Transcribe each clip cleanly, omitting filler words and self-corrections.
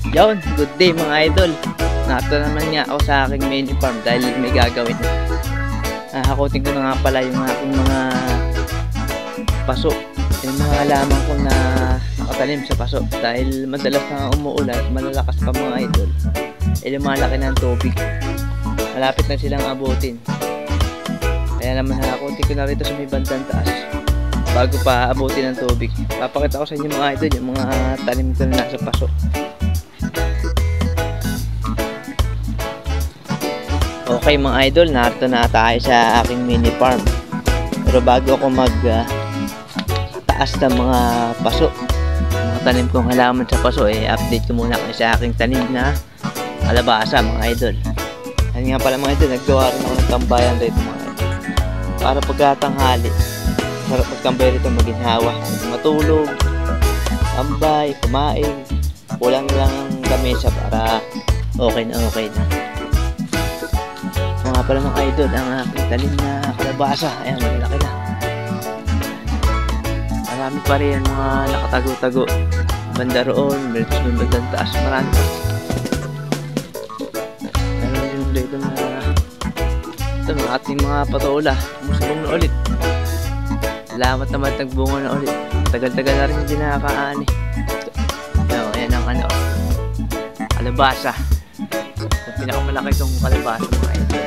Yon, good day mga idol. Narito naman nga ako sa aking mini farm dahil may gagawin. Hakutin ko na nga pala yung aking mga paso. Yung mga halaman ko na nakatanim sa paso. Dahil madalas na umuulan, malalakas pa mga idol. Lumalaki ng tubig. Malapit na silang abutin. Kaya naman hakutin ko na rito sa may bandang taas. Bago pa abutin ng tubig. Papakita ko sa inyo mga idol yung mga tanim ko na nasa paso. Okay mga idol, narito na tayo sa aking mini farm. Pero bago ako taas ng mga paso, mga tanim kong halaman sa paso, update ko muna kayo sa aking tanim na kalabasa mga idol. Yan nga pala mga idol, naggawa rin ako ng tambayan rito mga idol. Para pagkatanghali, sarap magtambay rito, maginhawa, matulog, tambay, kumain. Kulang lang ang lamesa para okay na okay na. Mga pala mga idol, ang aking talim na kalabasa. Ayan, malaki na. Marami pa rin mga nakatago-tago. Banda roon, meron yung bandang taas. Marami pa. Meron yung dito na ito, mga ating mga patola. Musubong na ulit. Salamat naman, nagbunga na ulit. Tagal-tagal na rin hindi nakakaani. Ayan ang kalabasa. Pinakamalaki itong kalabasa mga idol.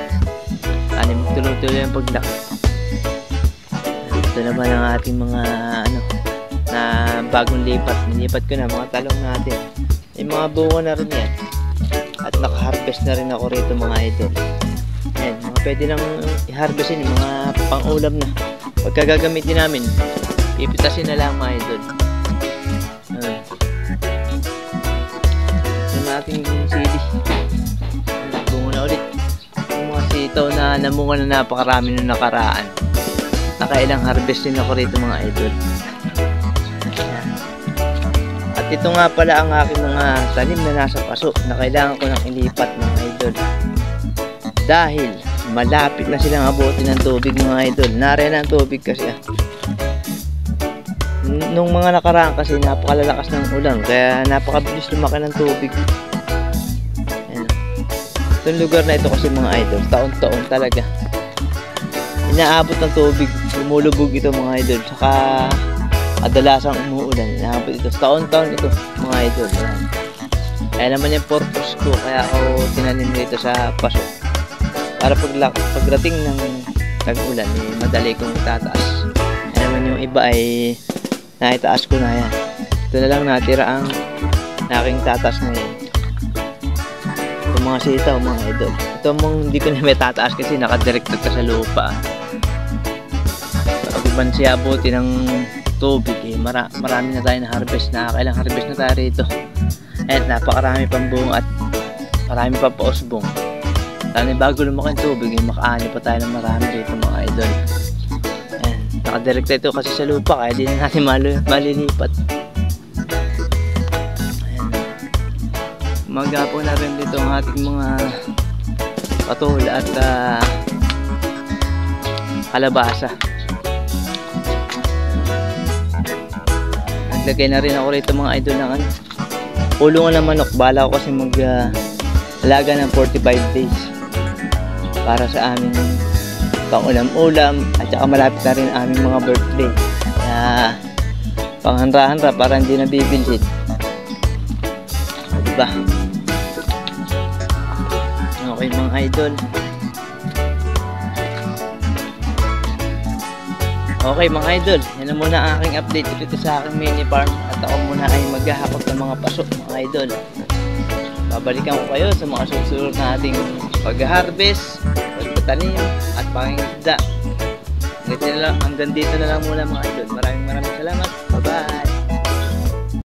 Anim tuloy-tuloy yung paglaki. Ito naman ang ating mga na bagong lipat. Nilipat ko na mga talong natin. May mga bunga na rin yan. At naka-harvest na rin ako rito mga idol. Ayan, mga pwede nang i-harvestin yung mga pang-ulam na. Pagka gagamitin namin, pipitasin na lang mga idol. Ito na ating sili. Bunga na ulit. Ito na namunga na napakarami nung nakaraan. Nakailang harvest din ako rito mga idol. Ayan. At ito nga pala ang aking mga tanim na nasa paso na kailangan ko nang ilipat mga idol. Dahil malapit na silang abutin ng tubig mga idol. Nariyan ang tubig kasi nung mga nakaraan kasi napakalalakas ng ulan kaya napakabilis lumaki ng tubig. Itong lugar na ito kasi mga idol, taon-taon talaga inaabot ng tubig, lumulubog ito mga idol, saka kadalasang umuulan, inaabot ito, taon-taon ito mga idol. Kaya naman yung purpose ko, kaya ako tinanim rito sa paso para pagdating ng tag-ulan, madali kong tataas. Kaya naman yung iba ay naitaas ko na yan. Ito na lang natira ang aking tatas ngayon. Mga sitaw mga idol. Ito mong hindi ko na may tataas kasi nakadirekta ka sa lupa. Pag man siya abuti ng tubig marami na tayo na harvest na. Kailang harvest na tayo rito. At napakarami pang bunga at marami pa pausbong. Lalo bago lumaki ang tubig makaani pa tayo ng marami rito mga idol. Ayan, nakadirekta ito kasi sa lupa kaya di na natin malilipat. Magapo na rin dito ang ating mga patola at kalabasa. Naglagay na rin ako rito mga idol ng kulungan ng manok. Bala ko kasi alaga ng 45 days para sa aming pang-ulam-ulam at saka malapit na rin aming mga birthday. Kaya panghanra-hanra para hindi na bibilhin. Diba? Okay mga idol. Okay mga idol, yan na muna ang aking update dito sa aking mini farm. At ako muna ay maghahakot ng mga paso mga idol. Babalikan ko kayo sa mga susunod na ating pag-harvest, pagtatanim at pangingisda. Hanggang dito na lang muna mga idol. Maraming salamat. Bye bye.